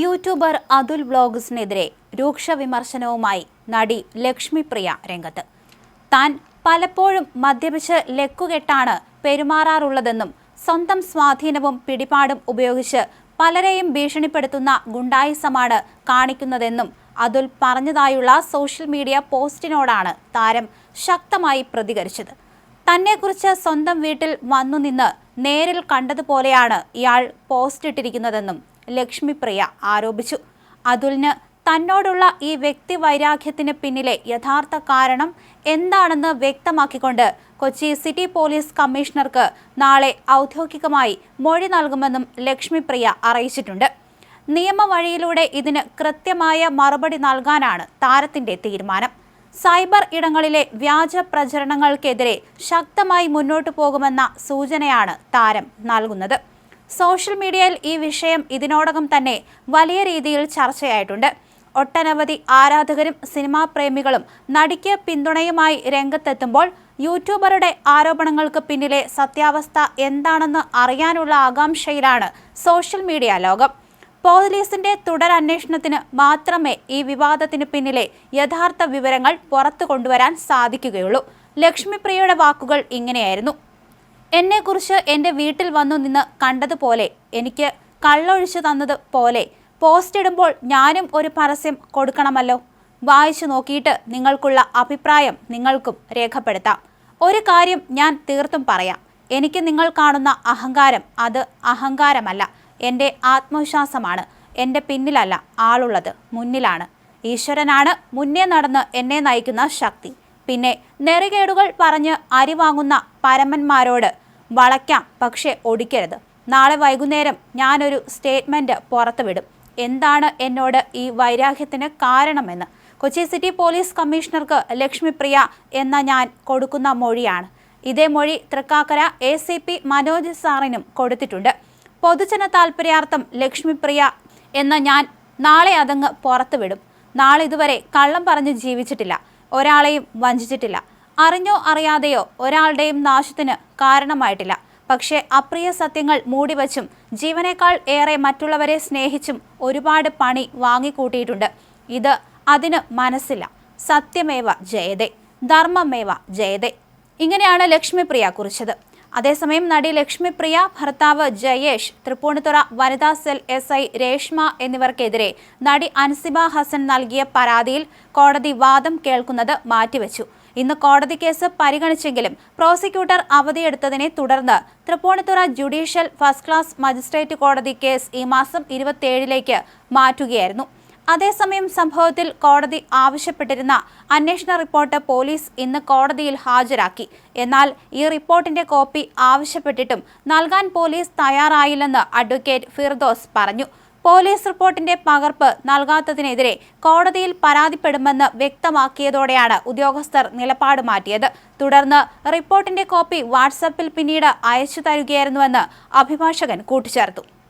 YouTuber Atul വ്ലോഗ്സിനെതിരെ രൂക്ഷ വിമർശനവുമായി നടി ലക്ഷ്മിപ്രിയ രംഗത്ത്. താൻ പലപ്പോഴും മദ്യപിച്ച് ലക്കുകെട്ടാണ് പെരുമാറാറുള്ളതെന്നും സ്വന്തം സ്വാധീനവും പിടിപാടും ഉപയോഗിച്ച് പലരെയും ഭീഷണിപ്പെടുത്തുന്ന ഗുണ്ടായിസമാണ് കാണിക്കുന്നതെന്നും അതുൽ പറഞ്ഞതായുള്ള സോഷ്യൽ മീഡിയ പോസ്റ്റിനോടാണ് താരം ശക്തമായി പ്രതികരിച്ചത്. തന്നെക്കുറിച്ച് സ്വന്തം വീട്ടിൽ വന്നുനിന്ന് നേരിൽ കണ്ടതുപോലെയാണ് ഇയാൾ പോസ്റ്റിട്ടിരിക്കുന്നതെന്നും ലക്ഷ്മിപ്രിയ ആരോപിച്ചു. അതുലിന് തന്നോടുള്ള ഈ വ്യക്തി വൈരാഗ്യത്തിന് പിന്നിലെ യഥാർത്ഥ കാരണം എന്താണെന്ന് വ്യക്തമാക്കിക്കൊണ്ട് കൊച്ചി സിറ്റി പോലീസ് കമ്മീഷണർക്ക് നാളെ ഔദ്യോഗികമായി മൊഴി നൽകുമെന്നും ലക്ഷ്മിപ്രിയ അറിയിച്ചിട്ടുണ്ട്. നിയമവഴിയിലൂടെ ഇതിന് കൃത്യമായ മറുപടി നൽകാനാണ് താരത്തിന്റെ തീരുമാനം. സൈബർ ഇടങ്ങളിലെ വ്യാജ പ്രചരണങ്ങൾക്കെതിരെ ശക്തമായി മുന്നോട്ടു പോകുമെന്ന സൂചനയാണ് താരം നൽകുന്നത്. സോഷ്യൽ മീഡിയയിൽ ഈ വിഷയം ഇതിനോടകം തന്നെ വലിയ രീതിയിൽ ചർച്ചയായിട്ടുണ്ട്. ഒട്ടനവധി ആരാധകരും സിനിമാ പ്രേമികളും നടിക്ക് പിന്തുണയുമായി രംഗത്തെത്തുമ്പോൾ യൂട്യൂബറുടെ ആരോപണങ്ങൾക്ക് പിന്നിലെ സത്യാവസ്ഥ എന്താണെന്ന് അറിയാനുള്ള ആകാംക്ഷയിലാണ് സോഷ്യൽ മീഡിയ ലോകം. പോലീസിന്റെ തുടരന്വേഷണത്തിന് മാത്രമേ ഈ വിവാദത്തിന് പിന്നിലെ യഥാർത്ഥ വിവരങ്ങൾ പുറത്തു കൊണ്ടുവരാൻ സാധിക്കുകയുള്ളൂ. ലക്ഷ്മിപ്രിയയുടെ വാക്കുകൾ ഇങ്ങനെയായിരുന്നു: എന്നെക്കുറിച്ച് എൻ്റെ വീട്ടിൽ വന്നു നിന്ന് കണ്ടതുപോലെ, എനിക്ക് കള്ളൊഴിച്ചു തന്നത് പോലെ പോസ്റ്റ് ഇടുമ്പോൾ ഞാനും ഒരു പരസ്യം കൊടുക്കണമല്ലോ. വായിച്ചു നോക്കിയിട്ട് നിങ്ങൾക്കുള്ള അഭിപ്രായം നിങ്ങൾക്കും രേഖപ്പെടുത്താം. ഒരു കാര്യം ഞാൻ തീർത്തും പറയാം, എനിക്ക് നിങ്ങൾ കാണുന്ന അഹങ്കാരം അത് അഹങ്കാരമല്ല, എൻ്റെ ആത്മവിശ്വാസമാണ്. എൻ്റെ പിന്നിലല്ല ആളുള്ളത്, മുന്നിലാണ്. ഈശ്വരനാണ് മുന്നേ നടന്ന് എന്നെ നയിക്കുന്ന ശക്തി. പിന്നെ നെറികേടുകൾ പറഞ്ഞ് അരി വാങ്ങുന്ന പരമന്മാരോട് വളയ്ക്കാം, പക്ഷേ ഒടിക്കരുത്. നാളെ വൈകുന്നേരം ഞാനൊരു സ്റ്റേറ്റ്മെൻറ്റ് പുറത്തുവിടും, എന്താണ് എന്നോട് ഈ വൈരാഗ്യത്തിന് കാരണമെന്ന്. കൊച്ചി സിറ്റി പോലീസ് കമ്മീഷണർക്ക് ലക്ഷ്മിപ്രിയ എന്ന ഞാൻ കൊടുക്കുന്ന മൊഴിയാണ്. ഇതേ മൊഴി തൃക്കാക്കര ACP മനോജ് സാറിനും കൊടുത്തിട്ടുണ്ട്. പൊതുജന താൽപര്യാർത്ഥം ലക്ഷ്മിപ്രിയ എന്ന ഞാൻ നാളെ അതങ്ങ് പുറത്തുവിടും. നാളിതുവരെ കള്ളം പറഞ്ഞ് ജീവിച്ചിട്ടില്ല, ഒരാളെയും വഞ്ചിച്ചിട്ടില്ല, അറിഞ്ഞോ അറിയാതെയോ ഒരാളുടെയും നാശത്തിന് കാരണമായിട്ടില്ല. പക്ഷേ അപ്രിയ സത്യങ്ങൾ മൂടിവച്ചും ജീവനേക്കാൾ ഏറെ മറ്റുള്ളവരെ സ്നേഹിച്ചും ഒരുപാട് പണി വാങ്ങിക്കൂട്ടിയിട്ടുണ്ട്. ഇത് അതിന് മനസ്സില്ല. സത്യമേവ ജയതേ, ധർമ്മമേവ ജയതേ. ഇങ്ങനെയാണ് ലക്ഷ്മിപ്രിയ കുറിച്ചത്. അതേസമയം നടി ലക്ഷ്മിപ്രിയ, ഭർത്താവ് ജയേഷ്, തൃപ്പൂണിത്തുറ വനിതാ സെൽ SI രേഷ്മ എന്നിവർക്കെതിരെ നടി അൻസിബ ഹസൻ നൽകിയ പരാതിയിൽ കോടതി വാദം കേൾക്കുന്നത് മാറ്റിവെച്ചു. ഇന്ന് കോടതി കേസ് പരിഗണിച്ചെങ്കിലും പ്രോസിക്യൂട്ടർ അവധിയെടുത്തതിനെ തുടർന്ന് Thrippunithura judicial first class magistrate കോടതി കേസ് ഈ മാസം 27 മാറ്റുകയായിരുന്നു. അതേസമയം സംഭവത്തിൽ കോടതി ആവശ്യപ്പെട്ടിരുന്ന അന്വേഷണ റിപ്പോർട്ട് പോലീസ് ഇന്ന് കോടതിയിൽ ഹാജരാക്കി. എന്നാൽ ഈ റിപ്പോർട്ടിന്റെ കോപ്പി ആവശ്യപ്പെട്ടിട്ടും നൽകാൻ പോലീസ് തയ്യാറായില്ലെന്ന് അഡ്വക്കേറ്റ് ഫിർദോസ് പറഞ്ഞു. പോലീസ് റിപ്പോർട്ടിന്റെ പകർപ്പ് നൽകാത്തതിനെതിരെ കോടതിയിൽ പരാതിപ്പെടുമെന്ന് വ്യക്തമാക്കിയതോടെയാണ് ഉദ്യോഗസ്ഥർ നിലപാട് മാറ്റിയത്. തുടർന്ന് റിപ്പോർട്ടിന്റെ കോപ്പി വാട്സാപ്പിൽ പിന്നീട് അയച്ചു തരികയായിരുന്നുവെന്ന് അഭിഭാഷകൻ കൂട്ടിച്ചേർത്തു.